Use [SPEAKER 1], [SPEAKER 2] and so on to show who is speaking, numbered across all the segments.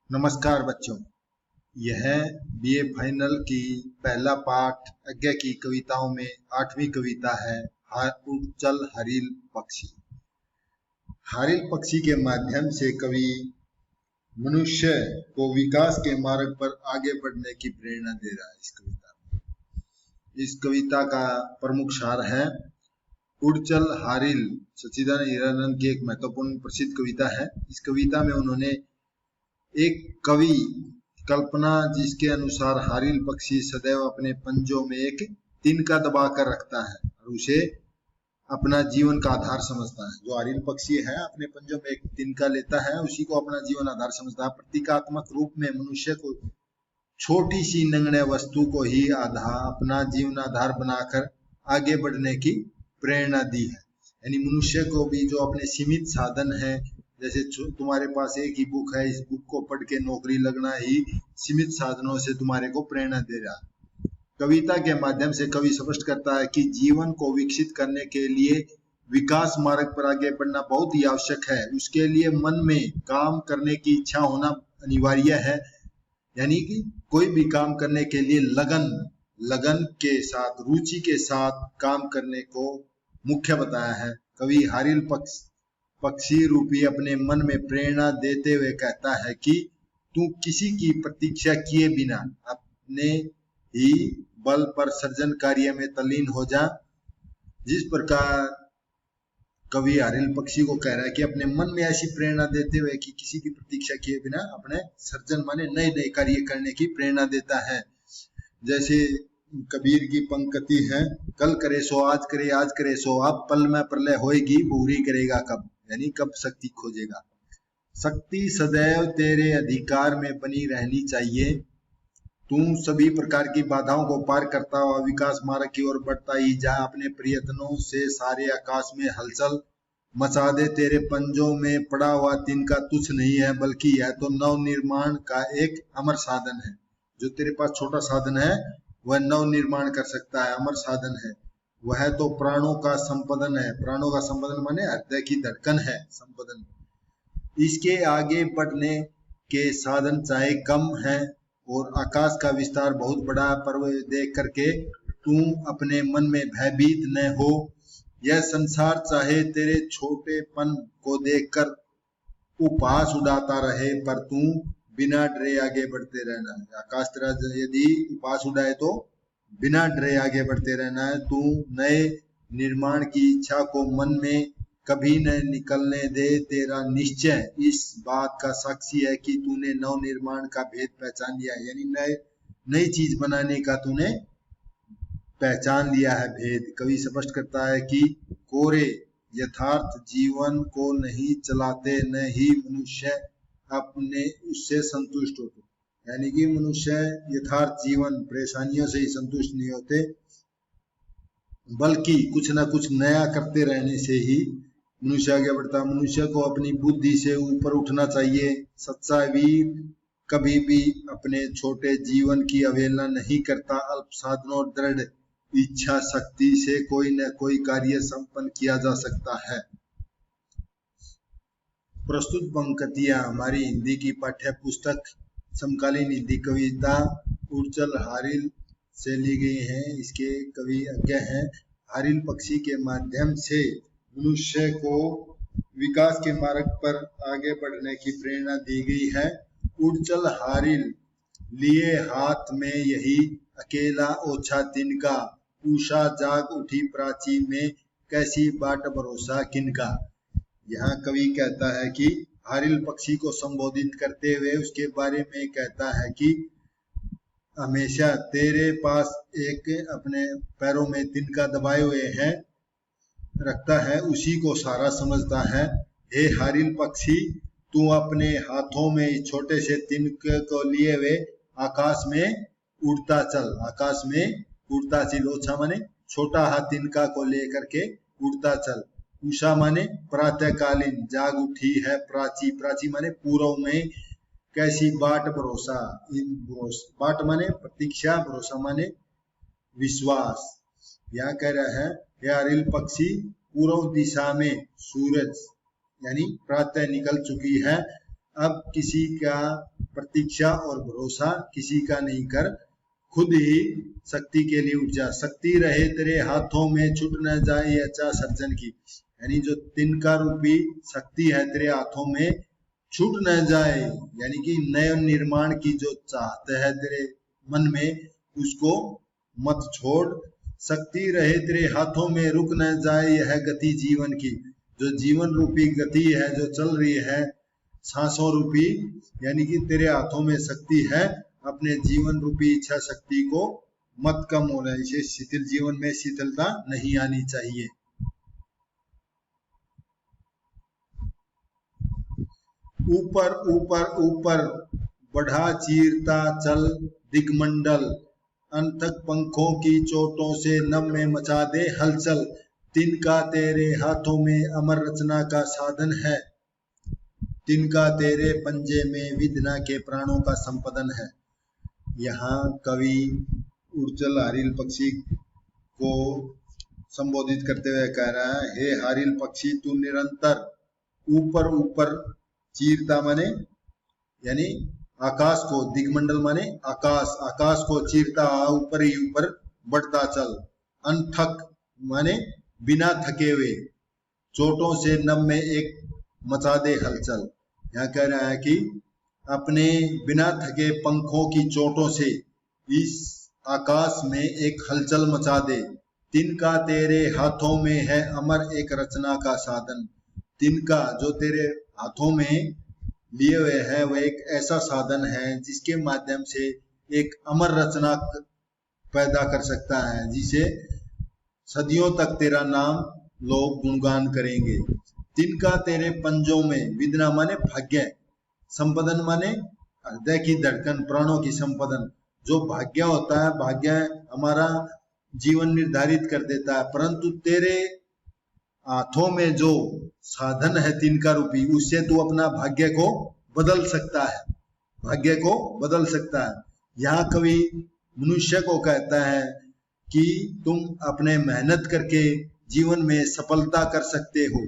[SPEAKER 1] नमस्कार बच्चों, यह बीए फाइनल की पहला पाठ अज्ञा की कविताओं में 8वीं कविता है उड़चल हरिल पक्षी। हरिल पक्षी के माध्यम से कवि मनुष्य को विकास के मार्ग पर आगे बढ़ने की प्रेरणा दे रहा है। इस कविता का प्रमुख सार है उड़चल हारिल। सच्चिदानंद हीरानंद की एक महत्वपूर्ण प्रसिद्ध कविता है। इस कविता में उन्होंने एक कवि कल्पना जिसके अनुसार हारिल पक्षी सदैव अपने पंजों में एक तिनका दबा कर रखता है और उसे अपना जीवन का आधार समझता है। जो हारिल पक्षी है अपने पंजों में एक तिनका लेता है, उसी को अपना जीवन आधार समझता है। प्रतीकात्मक रूप में मनुष्य को छोटी सी नगण्य वस्तु को ही अपना जीवन आधार बनाकर आगे बढ़ने की प्रेरणा दी है। यानी मनुष्य को भी जो अपने सीमित साधन है, जैसे तुम्हारे पास एक ही बुक है, इस बुक को पढ़ के नौकरी लगना ही सीमित साधनों से तुम्हारे को प्रेरणा दे रहा है। कविता के माध्यम से कवि स्पष्ट करता है कि जीवन को विकसित करने के लिए विकास मार्ग पर आगे बढ़ना बहुत ही आवश्यक है। उसके लिए मन में काम करने की इच्छा होना अनिवार्य है। यानी कि कोई भी काम करने के लिए लगन के साथ, रुचि के साथ काम करने को मुख्य बताया है। कवि हारिल पक्षी रूपी अपने मन में प्रेरणा देते हुए कहता है कि तू किसी की प्रतीक्षा किए बिना अपने ही बल पर सृजन कार्य में तल्लीन हो जा। जिस प्रकार कवि हारिल पक्षी को कह रहा है कि अपने मन में ऐसी प्रेरणा देते हुए कि किसी की प्रतीक्षा किए बिना अपने सृजन माने नए नए कार्य करने की प्रेरणा देता है। जैसे कबीर की पंक्ति है, कल करे सो आज करे, आज करे सो अब, पल में प्रलय होएगी पूरी करेगा कब। यानी कब शक्ति खोजेगा। शक्ति सदैव तेरे अधिकार में बनी रहनी चाहिए। तू सभी प्रकार की बाधाओं को पार करता हुआ विकास मार्ग की ओर बढ़ता ही जा। अपने प्रयत्नों से सारे आकाश में हलचल मचा दे। तेरे पंजों में पड़ा हुआ तिनका तुच्छ नहीं है, बल्कि यह तो नव निर्माण का एक अमर साधन है। जो तेरे पास छोटा साधन है वह नव निर्माण कर सकता है, अमर साधन है। वह तो प्राणों का संपदन है। प्राणों का संपदन माने हृदय की धड़कन है संपदन। इसके आगे बढ़ने के साधन चाहे कम है और आकाश का विस्तार बहुत बड़ा, पर देख करके तू अपने मन में भयभीत न हो। यह संसार चाहे तेरे छोटेपन को देखकर उपहास उड़ाता रहे, पर तू बिना डरे आगे बढ़ते रहना है। आकाश तेरा यदि उपहास उड़ाए तो बिना डरे आगे बढ़ते रहना है। तू नए निर्माण की इच्छा को मन में कभी न निकलने दे। तेरा निश्चय इस बात का साक्षी है कि तूने नव निर्माण का भेद पहचान लिया है। यानी नई चीज बनाने का तूने पहचान लिया है भेद। कवि स्पष्ट करता है कि कोरे यथार्थ जीवन को नहीं चलाते, न ही मनुष्य अपने उससे संतुष्ट होते। यानी कि मनुष्य यथार्थ जीवन परेशानियों से ही संतुष्ट नहीं होते, बल्कि कुछ ना कुछ नया करते रहने से ही मनुष्य आगे बढ़ता। मनुष्य को अपनी बुद्धि से ऊपर उठना चाहिए। सच्चा वीर कभी भी अपने छोटे जीवन की अवहेलना नहीं करता। अल्प साधनों और दृढ़ इच्छा शक्ति से कोई न कोई कार्य संपन्न किया जा सकता है। प्रस्तुत पंक्तियां हमारी हिंदी की पाठ्य पुस्तक समकालीन हिंदी कविता उड़चल हारिल से ली गई हैं। इसके कवि अज्ञा हैं। हारिल पक्षी के माध्यम से मनुष्य को विकास के मार्ग पर आगे बढ़ने की प्रेरणा दी गई है। उड़चल हारिल लिए हाथ में यही अकेला ओछा तिनका, उषा जाग उठी प्राची में कैसी बाट भरोसा किनका। यहाँ कवि कहता है कि हारिल पक्षी को संबोधित करते हुए उसके बारे में कहता है कि हमेशा तेरे पास एक अपने पैरों में तिनका दबाए हुए है रखता है, उसी को सारा समझता है। हे हारिल पक्षी, तू अपने हाथों में छोटे से तिनके को लिए हुए आकाश में उड़ता चल। आकाश में उड़ता चल। ओछा माने छोटा हाथ तिनका को लेकर के उड़ता चल। उषा माने प्रातःकालीन जाग उठी है। प्राची, प्राची माने पूर्व में। कैसी बाट भरोसा, बाट माने प्रतीक्षा, भरोसा माने विश्वास। यहाँ कह रहा है हे हारिल पक्षी, पूर्व दिशा में सूरज यानी प्रातः निकल चुकी है। अब किसी का प्रतीक्षा और भरोसा किसी का नहीं कर, खुद ही शक्ति के लिए उठ जा। शक्ति रहे तेरे हाथों में, छूट न जाए अच्छा सर्जन की। यानी जो तिनका रूपी शक्ति है तेरे हाथों में, छूट न जाए, यानी कि नए निर्माण की जो चाहत है तेरे मन में, उसको मत छोड़। शक्ति रहे तेरे हाथों में, रुक न जाए यह गति जीवन की। जो जीवन रूपी गति है जो चल रही है सांसों रूपी, यानी कि तेरे हाथों में शक्ति है, अपने जीवन रूपी इच्छा शक्ति को मत कम होना। इसे शिथिल, जीवन में शिथिलता नहीं आनी चाहिए। ऊपर ऊपर ऊपर बढ़ा चीरता चल दिग्मंडल, अनथक पंखों की चोटों से नभ में मचा दे हलचल। तिनका तेरे हाथों में अमर रचना का साधन है, तिनका तेरे पंजे में विद्ना के प्राणों का संपदन है। यहाँ कवि उर्चल हारिल पक्षी को संबोधित करते हुए कह रहा है, हे हारिल पक्षी, तू निरंतर ऊपर ऊपर चीरता माने यानी आकाश को, दिग्मंडल माने आकाश, आकाश को चीरता ऊपर ही ऊपर बढ़ता चल। अनथक माने बिना थके हुए, चोटों से नभ में एक मचा दे हलचल। यहाँ कह रहा है कि अपने बिना थके पंखों की चोटों से इस आकाश में एक हलचल मचा दे। तिनका तेरे हाथों में है अमर एक रचना का साधन। तिनका जो तेरे हाथों में लिए हुए है वह एक ऐसा साधन है जिसके माध्यम से एक अमर रचना पैदा कर सकता है, जिसे सदियों तक तेरा नाम लोग गुणगान करेंगे। तिनका तेरे पंजों में, विद्ना माने भाग्य, संपदन माने हृदय की धड़कन, प्राणों की संपदन। जो भाग्य होता है, भाग्य हमारा जीवन निर्धारित कर देता है, परंतु तेरे हाथों में जो साधन है तिनका रूपी, उससे तू अपना भाग्य को बदल सकता है, भाग्य को बदल सकता है। यहाँ कवि मनुष्य को कहता है कि तुम अपने मेहनत करके जीवन में सफलता कर सकते हो,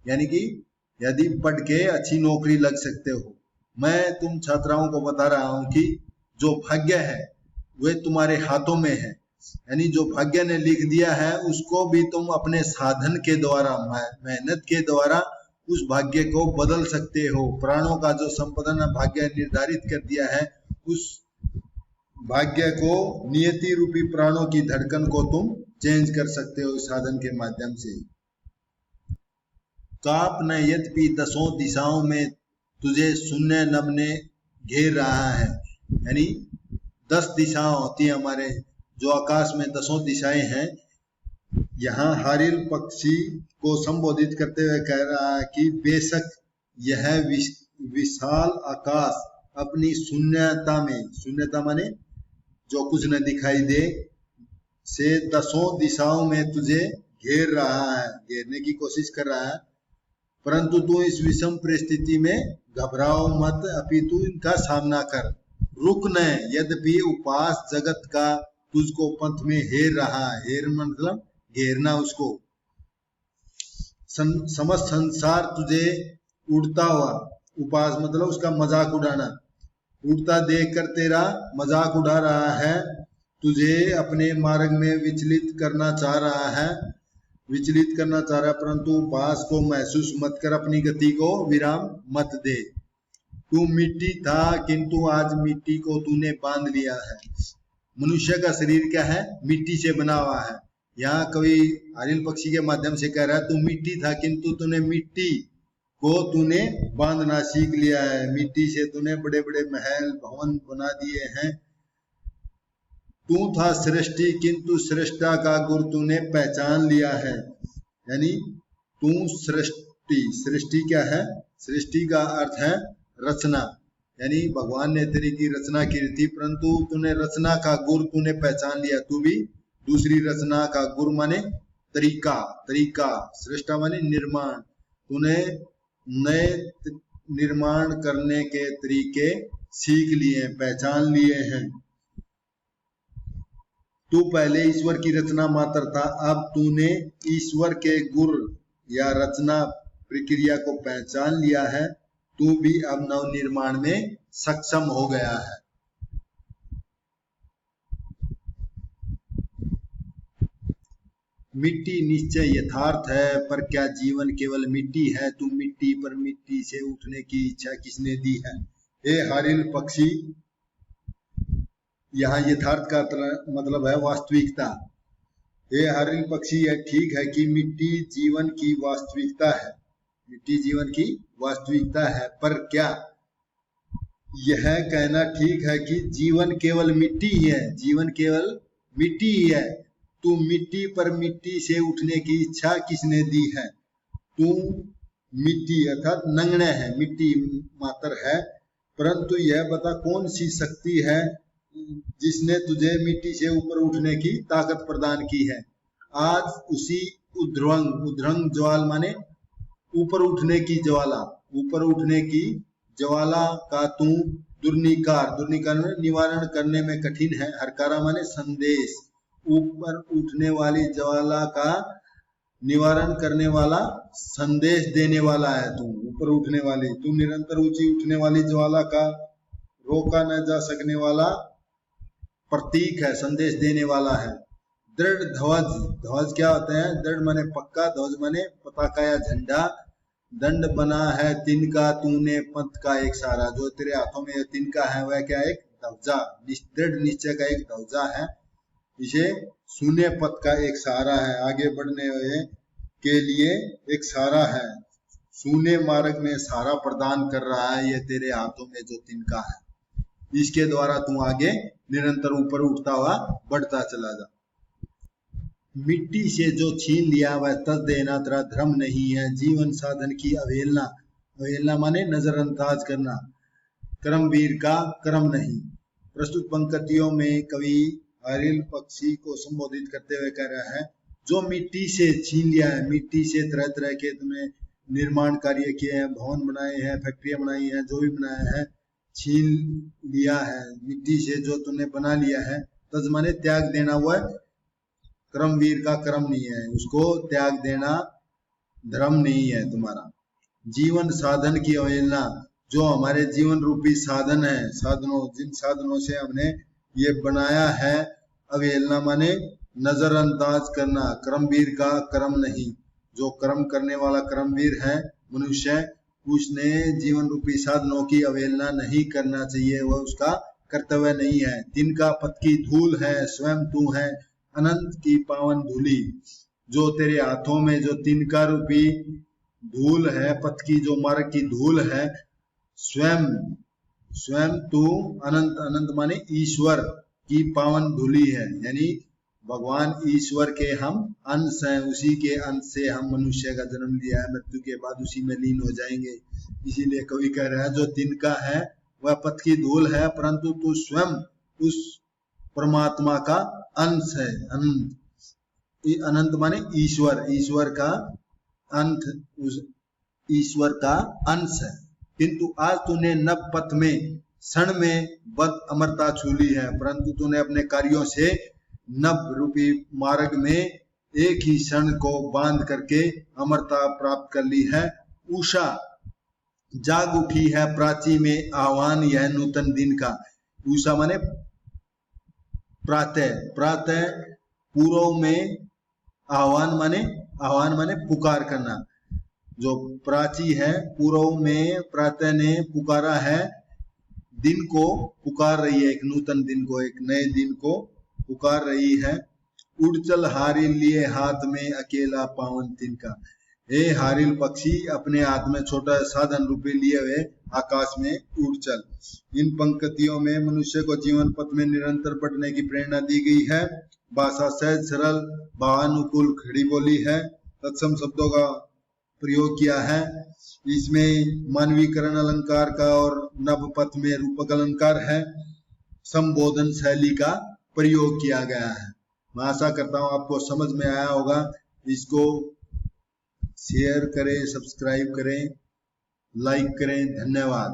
[SPEAKER 1] यानी कि यदि पढ़ के अच्छी नौकरी लग सकते हो। मैं तुम छात्राओं को बता रहा हूं कि जो भाग्य है वह तुम्हारे हाथों में है, यानी जो भाग्य ने लिख दिया है उसको भी तुम अपने साधन के द्वारा, मेहनत के द्वारा उस भाग्य को बदल सकते हो। प्राणों का जो संपदन भाग्य निर्धारित कर दिया है, उस भाग्य को, नियति रूपी प्राणों की धड़कन को तुम चेंज कर सकते हो साधन के माध्यम से। काप न यद्यपि दसों दिशाओं में तुझे शून्य नभ ने घेर रहा है, यानी 10 दिशाएं होती है हमारे जो आकाश में 10 दिशाएं हैं। यहाँ हारिल पक्षी को संबोधित करते हुए कह रहा है कि बेशक यह विशाल आकाश अपनी शून्यता में, शून्यता माने जो कुछ न दिखाई दे, से 10 दिशाओं में तुझे घेर रहा है, घेरने की कोशिश कर रहा है। परंतु तू इस विषम परिस्थिति में घबराओ मत, अपितु इनका सामना कर। रुक न, यद्यपि उपास जगत का तुझको पंथ में हेर रहा है, हेर मतलब घेरना उसको, समस्त संसार तुझे उड़ता हुआ, उपास मतलब उसका मजाक उड़ाना, उड़ता देखकर तेरा मजाक उड़ा रहा है, तुझे अपने मार्ग में विचलित करना चाह रहा है, परंतु उपास को महसूस मत कर, अपनी गति को विराम मत दे। तू मिट्टी था किंतु आज मिट्टी को तूने बांध लिया है। मनुष्य का शरीर क्या है? मिट्टी से बना हुआ है। यहाँ कवि हारिल पक्षी के माध्यम से कह रहा है, तू मिट्टी था किंतु तूने मिट्टी को तूने बांधना सीख लिया है। मिट्टी से तूने बड़े बड़े महल भवन बना दिए हैं। तू था सृष्टि किंतु सृष्टा का गुर तूने पहचान लिया है। यानी तू सृष्टि, सृष्टि क्या है? सृष्टि का अर्थ है रचना, यानी भगवान ने तेरी की रचना की थी, परंतु तूने रचना का गुर तूने पहचान लिया। तू भी दूसरी रचना का गुर माने तरीका, तरीका सृष्टा माने निर्माण, तूने नए निर्माण करने के तरीके सीख लिए, पहचान लिए हैं। तू पहले ईश्वर की रचना मात्र था, अब तूने ईश्वर के गुर या रचना प्रक्रिया को पहचान लिया है। तू भी अब नव निर्माण में सक्षम हो गया है। मिट्टी निश्चय यथार्थ है, पर क्या जीवन केवल मिट्टी है? तू मिट्टी पर मिट्टी से उठने की इच्छा किसने दी है? हे हारिल पक्षी, यहाँ यथार्थ का मतलब है वास्तविकता। हे हारिल पक्षी, यह ठीक है कि मिट्टी जीवन की वास्तविकता है, मिट्टी जीवन की वास्तविकता है, पर क्या यह कहना ठीक है कि जीवन केवल मिट्टी ही है? जीवन केवल मिट्टी ही है। तू मिट्टी पर मिट्टी से उठने की इच्छा किसने दी है? तू मिट्टी अर्थात नंगने है, मिट्टी मात्र है, परंतु यह बता कौन सी शक्ति है जिसने तुझे मिट्टी से ऊपर उठने की ताकत प्रदान की है? आज उसी उद्रंग ज्वाल माने ऊपर उठने की ज्वाला, ऊपर उठने की ज्वाला का तू दुर्निकार में निवारण करने में कठिन है। हरकारा माने संदेश, ऊपर उठने वाली ज्वाला का निवारण करने वाला, संदेश देने वाला है तू। ऊपर उठने वाली, तू निरंतर ऊंची उठने वाली ज्वाला का रोका न जा सकने वाला प्रतीक है, संदेश देने वाला है। दृढ़ ध्वज, ध्वज क्या होते हैं? दृढ़ माने पक्का, ध्वज माने पताका या झंडा। दंड बना है तिनका तूने पंथ का एक सारा, जो तेरे हाथों में तिनका है वह क्या? एक ध्वजा, दृढ़ निश्चय का एक ध्वजा है। इसे शून्य पथ का एक सहारा है, आगे बढ़ने के लिए एक सहारा है, शून्य मार्ग में सहारा प्रदान कर रहा है ये तेरे हाथों में जो तिनका है। इसके द्वारा तू आगे निरंतर ऊपर उठता हुआ बढ़ता चला जा। मिट्टी से जो छीन लिया वह तज देना तेरा धर्म नहीं है। जीवन साधन की अवहेलना, अवहेलना माने नजरअंदाज करना, कर्मवीर का कर्म नहीं। प्रस्तुत पंक्तियों में कवि हारिल पक्षी को संबोधित करते हुए कह रहा है, जो मिट्टी से छीन लिया है, मिट्टी से तरह तरह के तुमने निर्माण कार्य किए हैं, भवन बनाए हैं, फैक्ट्रियां बनाई हैं, जो भी बनाया है छीन लिया है, मिट्टी से जो तुमने बना लिया है, तज माने त्याग देना, हुआ कर्मवीर का कर्म नहीं है, उसको त्याग देना धर्म नहीं है तुम्हारा। जीवन साधन की अवहेलना, जो हमारे जीवन रूपी साधन है, साधनों, जिन साधनों से हमने ये बनाया है, अवहेलना माने नजरअंदाज करना, कर्मवीर का कर्म नहीं। जो कर्म करने वाला कर्मवीर है मनुष्य, उसने जीवन रूपी साधनों की अवहेलना नहीं करना चाहिए, वह उसका कर्तव्य नहीं है। तिनका पथ की धूल है, स्वयं तू है अनंत की पावन धूली। जो तेरे हाथों में जो तिनका रूपी धूल है, पथ की जो मार्ग की धूल है, स्वयं तू अनंत, अनंत माने ईश्वर की पावन धूली है, यानी भगवान ईश्वर के हम अंश हैं, उसी के अंश से हम मनुष्य का जन्म लिया है, मृत्यु के बाद उसी में लीन हो जाएंगे। इसीलिए कवि कह रहा है, जो तिनका है वह पथ की धूल है, परंतु तू स्वयं उस परमात्मा का अंश है। अनंत, अनंत माने ईश्वर, ईश्वर का अंत, उस ईश्वर का अंश है। किंतु आज तूने नव पथ में क्षण में बद अमरता छू ली है, परंतु तूने अपने कार्यों से नव रूपी मार्ग में एक ही क्षण को बांध करके अमरता प्राप्त कर ली है। उषा जाग उठी है प्राची में, आह्वान यह नूतन दिन का। उषा माने प्रातः, प्रातः पूर्व में आह्वान माने पुकार करना। जो प्राची है, पूर्व में प्रातः ने पुकारा है, दिन को पुकार रही है, एक नूतन दिन को, एक नए दिन को पुकार रही है। उड़ चल हारिल लिए हाथ में अकेला पावन तिनका। हे हारिल पक्षी, अपने हाथ में छोटा साधन रूपे लिए हुए आकाश में उड़ चल। इन पंक्तियों में मनुष्य को जीवन पथ में निरंतर बढ़ने की प्रेरणा दी गई है। भाषा सहज सरल भावानुकूल खड़ी बोली है, तत्सम शब्दों का प्रयोग किया है। इसमें मानवीकरण अलंकार का और नव पथ में रूपक अलंकार है, संबोधन शैली का प्रयोग किया गया है। मैं आशा करता हूं आपको समझ में आया होगा। इसको शेयर करें, सब्सक्राइब करें, लाइक करें। धन्यवाद।